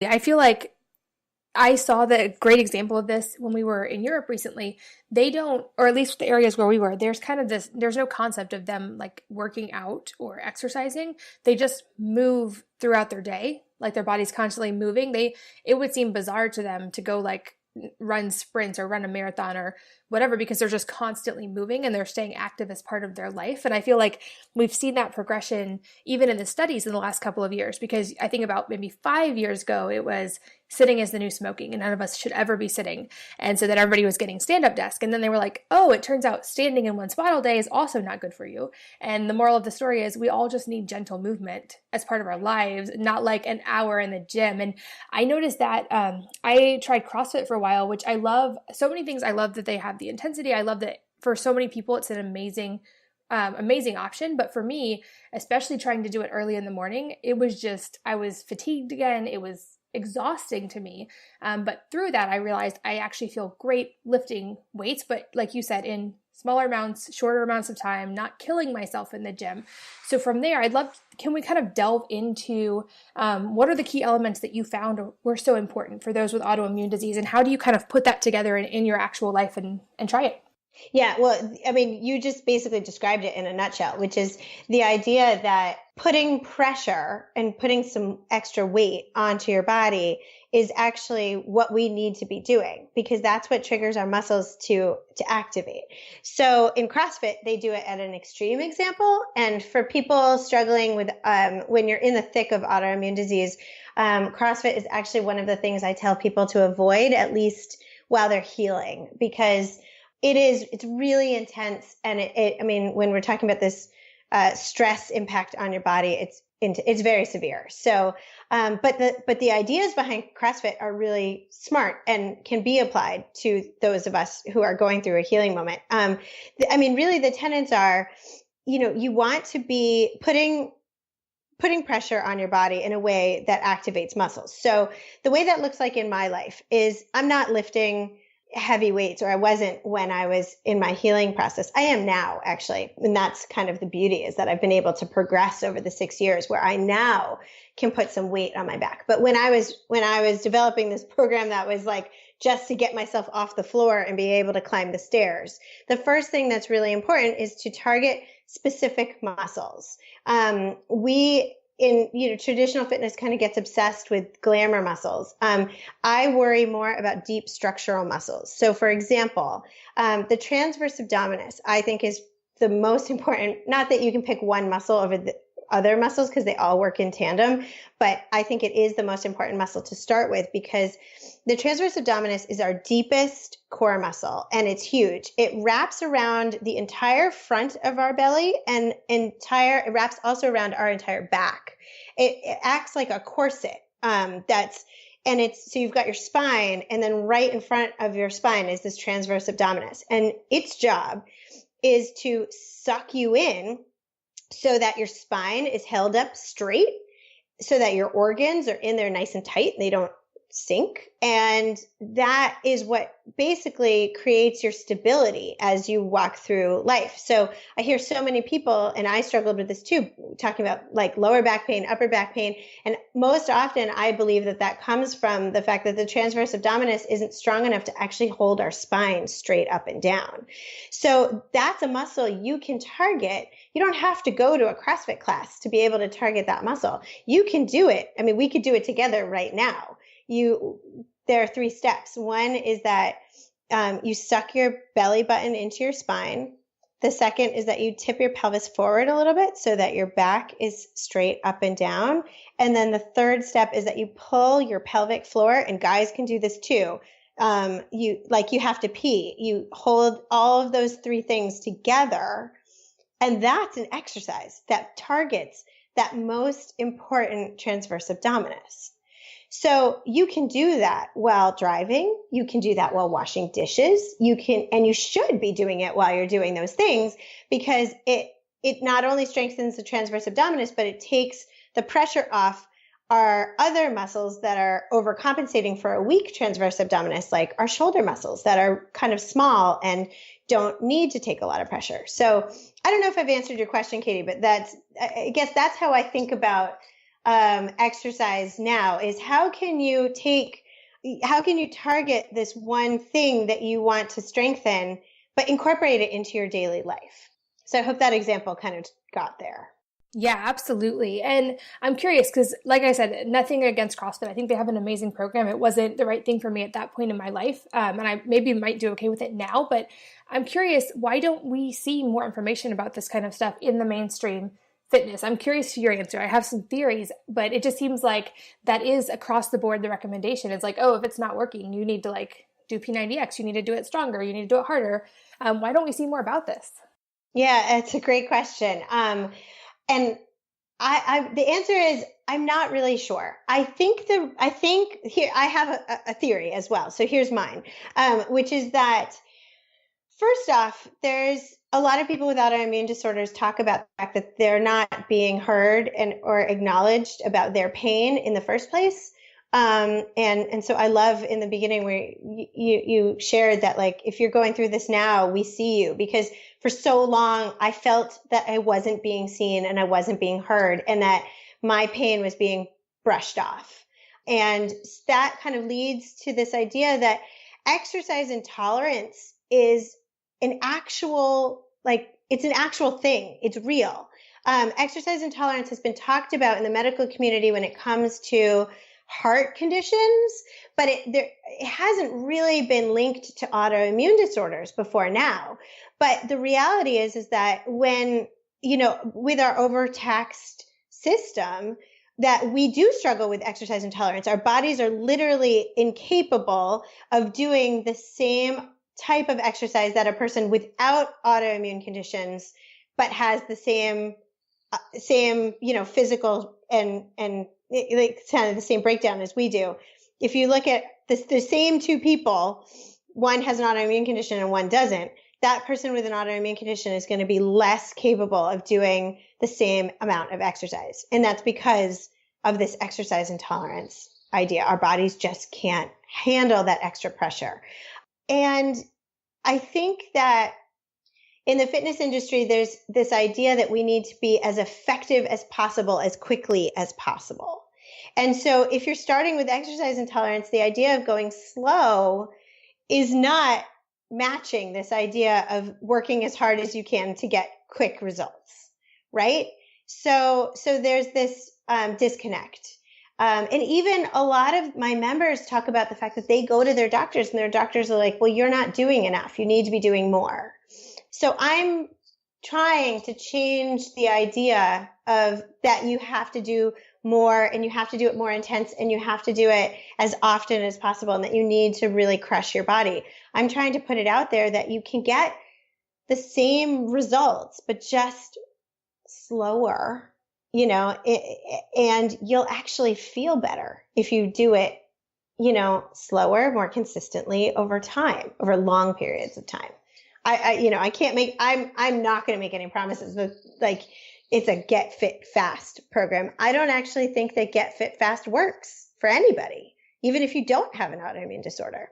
I feel like I saw the great example of this when we were in Europe recently. They don't, or at least the areas where we were, there's kind of this, there's no concept of them like working out or exercising. They just move throughout their day, like their body's constantly moving. It would seem bizarre to them to go like run sprints or run a marathon or whatever because they're just constantly moving and they're staying active as part of their life. And I feel like we've seen that progression even in the studies in the last couple of years, because I think about maybe 5 years ago, it was sitting is the new smoking and none of us should ever be sitting. And so then everybody was getting stand-up desk. And then they were like, oh, it turns out standing in one spot all day is also not good for you. And the moral of the story is we all just need gentle movement as part of our lives, not like an hour in the gym. And I noticed that I tried CrossFit for a while, which I love. So many things I love that they have the intensity. I love that for so many people, it's an amazing option. But for me, especially trying to do it early in the morning, it was just, I was fatigued again. It was exhausting to me. But through that, I realized I actually feel great lifting weights, but like you said, in smaller amounts, shorter amounts of time, not killing myself in the gym. So from there, can we kind of delve into what are the key elements that you found were so important for those with autoimmune disease, and how do you kind of put that together in your actual life and try it? Yeah, well, I mean, you just basically described it in a nutshell, which is the idea that putting pressure and putting some extra weight onto your body is actually what we need to be doing, because that's what triggers our muscles to activate. So in CrossFit, they do it at an extreme example. And for people struggling with, when you're in the thick of autoimmune disease, CrossFit is actually one of the things I tell people to avoid, at least while they're healing, because it's really intense. And I mean, when we're talking about this stress impact on your body, it's very severe. So, but the ideas behind CrossFit are really smart and can be applied to those of us who are going through a healing moment. I mean, really the tenets are, you want to be putting pressure on your body in a way that activates muscles. So the way that looks like in my life is I'm not lifting heavy weights, or I wasn't when I was in my healing process. I am now, actually. And that's kind of the beauty, is that I've been able to progress over the 6 years where I now can put some weight on my back. But when I was developing this program that was like just to get myself off the floor and be able to climb the stairs, the first thing that's really important is to target specific muscles. Traditional fitness kind of gets obsessed with glamour muscles. I worry more about deep structural muscles. So for example, the transverse abdominis, I think, is the most important. Not that you can pick one muscle over the other muscles, because they all work in tandem, but I think it is the most important muscle to start with, because the transverse abdominis is our deepest core muscle, and it's huge. It wraps around the entire front of our belly and it wraps also around our entire back. It acts like a corset. So you've got your spine, and then right in front of your spine is this transverse abdominis, and its job is to suck you in so that your spine is held up straight, so that your organs are in there nice and tight and they don't sink. And that is what basically creates your stability as you walk through life. So I hear so many people, and I struggled with this too, talking about like lower back pain, upper back pain. And most often I believe that comes from the fact that the transverse abdominis isn't strong enough to actually hold our spine straight up and down. So that's a muscle you can target. You don't have to go to a CrossFit class to be able to target that muscle. You can do it. I mean, we could do it together right now. There are 3 steps. One is that you suck your belly button into your spine. The second is that you tip your pelvis forward a little bit so that your back is straight up and down. And then the third step is that you pull your pelvic floor, and guys can do this too. You have to pee. You hold all of those 3 things together. And that's an exercise that targets that most important transverse abdominis. So you can do that while driving. You can do that while washing dishes. And you should be doing it while you're doing those things, because it not only strengthens the transverse abdominis, but it takes the pressure off our other muscles that are overcompensating for a weak transverse abdominis, like our shoulder muscles that are kind of small and don't need to take a lot of pressure. So I don't know if I've answered your question, Katie, but I guess that's how I think about exercise now is how can you target this one thing that you want to strengthen, but incorporate it into your daily life? So I hope that example kind of got there. Yeah, absolutely. And I'm curious because, like I said, nothing against CrossFit. I think they have an amazing program. It wasn't the right thing for me at that point in my life. And I maybe might do okay with it now. But I'm curious, why don't we see more information about this kind of stuff in the mainstream fitness? I'm curious to your answer. I have some theories, but it just seems like that is across the board the recommendation. It's like, oh, if it's not working, you need to like do P90X, you need to do it stronger, you need to do it harder. Why don't we see more about this? Yeah, it's a great question. And the answer is I'm not really sure. I think here I have a theory as well. So here's mine, which is that first off, there's a lot of people with autoimmune disorders talk about the fact that they're not being heard and or acknowledged about their pain in the first place. And so I love in the beginning where you shared that, like, if you're going through this now, we see you, because for so long I felt that I wasn't being seen and I wasn't being heard and that my pain was being brushed off. And that kind of leads to this idea that exercise intolerance is an actual, like, it's an actual thing. It's real. Exercise intolerance has been talked about in the medical community when it comes to heart conditions, but it hasn't really been linked to autoimmune disorders before now. But the reality is that when, with our overtaxed system, that we do struggle with exercise intolerance. Our bodies are literally incapable of doing the same type of exercise that a person without autoimmune conditions, but has the same, physical and like kind of the same breakdown as we do. If you look at the same two people, one has an autoimmune condition and one doesn't, that person with an autoimmune condition is going to be less capable of doing the same amount of exercise. And that's because of this exercise intolerance idea. Our bodies just can't handle that extra pressure. And I think that in the fitness industry, there's this idea that we need to be as effective as possible, as quickly as possible. And so if you're starting with exercise intolerance, the idea of going slow is not matching this idea of working as hard as you can to get quick results, right? So there's this disconnect. And even a lot of my members talk about the fact that they go to their doctors and their doctors are like, well, you're not doing enough. You need to be doing more. So I'm trying to change the idea of that you have to do more and you have to do it more intense and you have to do it as often as possible and that you need to really crush your body. I'm trying to put it out there that you can get the same results, but just slower, and you'll actually feel better if you do it, slower, more consistently over time, over long periods of time. I can't make, I'm not going to make any promises, but like, it's a get fit fast program. I don't actually think that get fit fast works for anybody, even if you don't have an autoimmune disorder.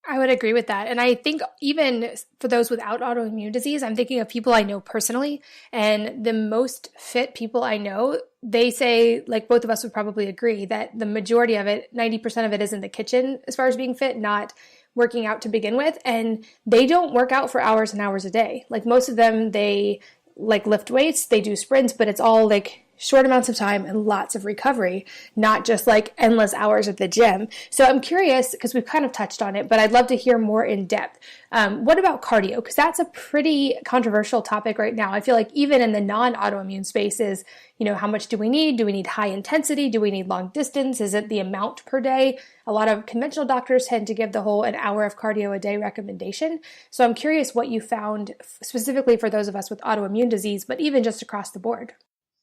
I would agree with that. And I think even for those without autoimmune disease, I'm thinking of people I know personally. And the most fit people I know, they say, like both of us would probably agree, that the majority of it, 90% of it is in the kitchen as far as being fit, not working out to begin with. And they don't work out for hours and hours a day. Like most of them, they like lift weights, they do sprints, but it's all like short amounts of time and lots of recovery, not just like endless hours at the gym. So I'm curious, because we've kind of touched on it, but I'd love to hear more in depth. What about cardio? Because that's a pretty controversial topic right now. I feel like even in the non-autoimmune spaces, how much do we need? Do we need high intensity? Do we need long distance? Is it the amount per day? A lot of conventional doctors tend to give the whole an hour of cardio a day recommendation. So I'm curious what you found specifically for those of us with autoimmune disease, but even just across the board.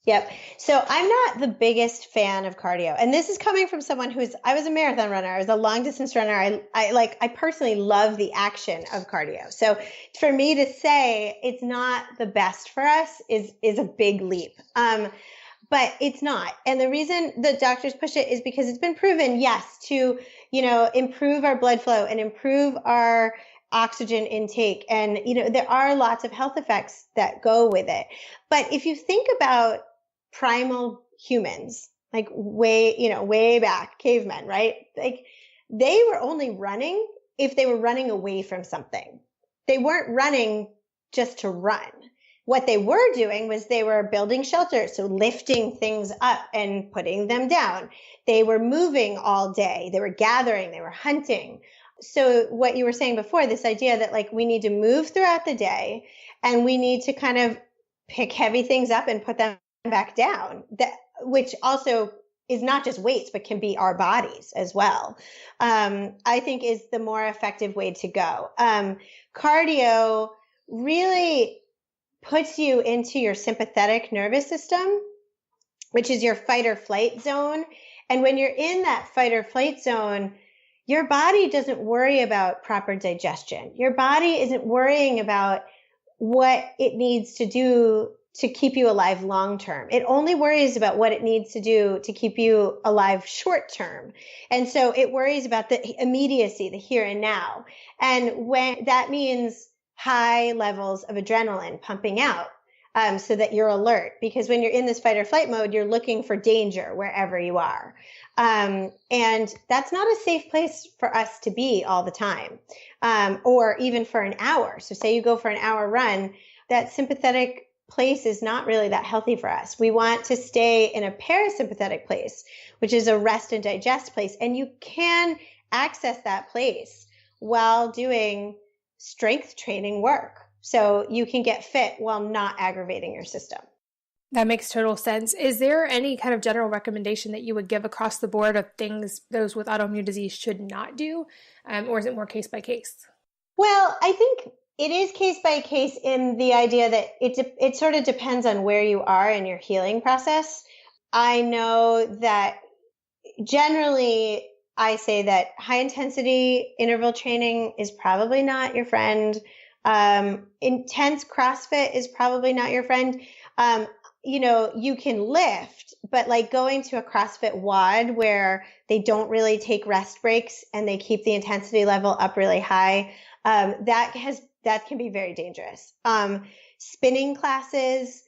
Yep. So I'm not the biggest fan of cardio. And this is coming from someone I was a marathon runner. I was a long distance runner. I personally love the action of cardio. So for me to say it's not the best for us is a big leap. But it's not. And the reason the doctors push it is because it's been proven, yes, to, improve our blood flow and improve our oxygen intake. And, there are lots of health effects that go with it. But if you think about primal humans, like way back, cavemen, right? Like they were only running if they were running away from something. They weren't running just to run. What they were doing was they were building shelters, so lifting things up and putting them down. They were moving all day. They were gathering, they were hunting. So what you were saying before, this idea that like we need to move throughout the day and we need to kind of pick heavy things up and put them back down, that which also is not just weights, but can be our bodies as well, I think is the more effective way to go. Cardio really puts you into your sympathetic nervous system, which is your fight or flight zone. And when you're in that fight or flight zone, your body doesn't worry about proper digestion. Your body isn't worrying about what it needs to do to keep you alive long term. It only worries about what it needs to do to keep you alive short term. And so it worries about the immediacy, the here and now. And when that means high levels of adrenaline pumping out, so that you're alert, because when you're in this fight or flight mode, you're looking for danger wherever you are. And that's not a safe place for us to be all the time, or even for an hour. So say you go for an hour run, that sympathetic place is not really that healthy for us. We want to stay in a parasympathetic place, which is a rest and digest place. And you can access that place while doing strength training work. So you can get fit while not aggravating your system. That makes total sense. Is there any kind of general recommendation that you would give across the board of things those with autoimmune disease should not do? Or is it more case by case? Well, I think it is case by case in the idea that it sort of depends on where you are in your healing process. I know that generally I say that high intensity interval training is probably not your friend. Intense CrossFit is probably not your friend. You can lift, but like going to a CrossFit WOD where they don't really take rest breaks and they keep the intensity level up really high, that can be very dangerous. Spinning classes,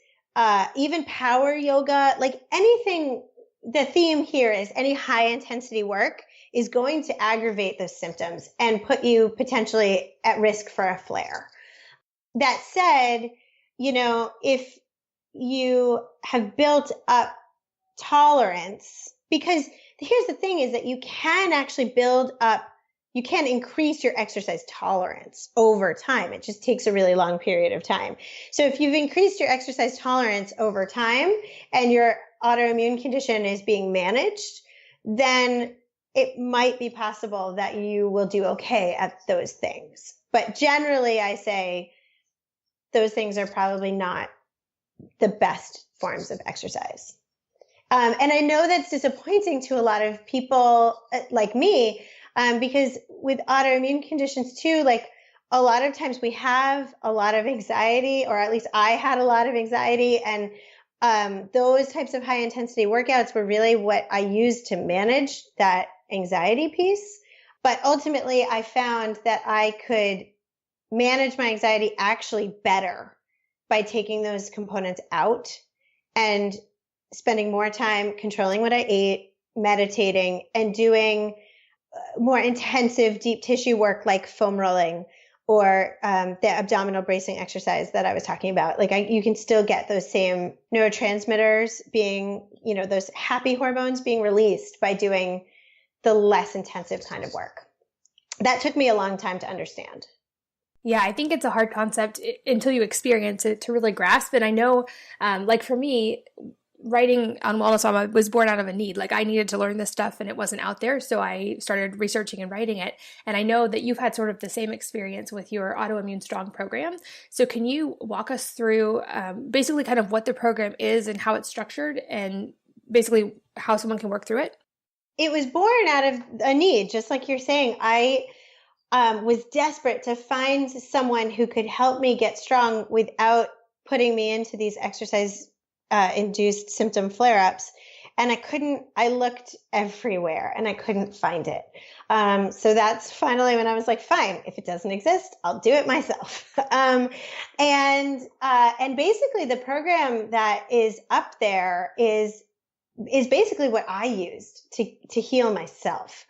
even power yoga, like anything. The theme here is any high intensity work is going to aggravate those symptoms and put you potentially at risk for a flare. That said, if you have built up tolerance, because here's the thing is that you can actually you can increase your exercise tolerance over time. It just takes a really long period of time. So if you've increased your exercise tolerance over time and your autoimmune condition is being managed, then it might be possible that you will do okay at those things. But generally, I say those things are probably not the best forms of exercise. And I know that's disappointing to a lot of people like me, because with autoimmune conditions too, like a lot of times we have a lot of anxiety, or at least I had a lot of anxiety, and those types of high intensity workouts were really what I used to manage that anxiety piece. But ultimately, I found that I could manage my anxiety actually better by taking those components out and spending more time controlling what I ate, meditating, and doing more intensive deep tissue work like foam rolling or the abdominal bracing exercise that I was talking about. Like you can still get those same neurotransmitters being, those happy hormones being released by doing the less intensive kind of work. That took me a long time to understand. Yeah, I think it's a hard concept until you experience it to really grasp. And I know, like for me, writing on Wellness Mama was born out of a need. Like I needed to learn this stuff and it wasn't out there. So I started researching and writing it. And I know that you've had sort of the same experience with your Autoimmune Strong program. So can you walk us through basically kind of what the program is and how it's structured and basically how someone can work through it? It was born out of a need, just like you're saying. I was desperate to find someone who could help me get strong without putting me into these exercise induced symptom flare-ups. And I looked everywhere and I couldn't find it. So that's finally when I was like, fine, if it doesn't exist, I'll do it myself. And basically the program that is up there is is basically what I used to heal myself.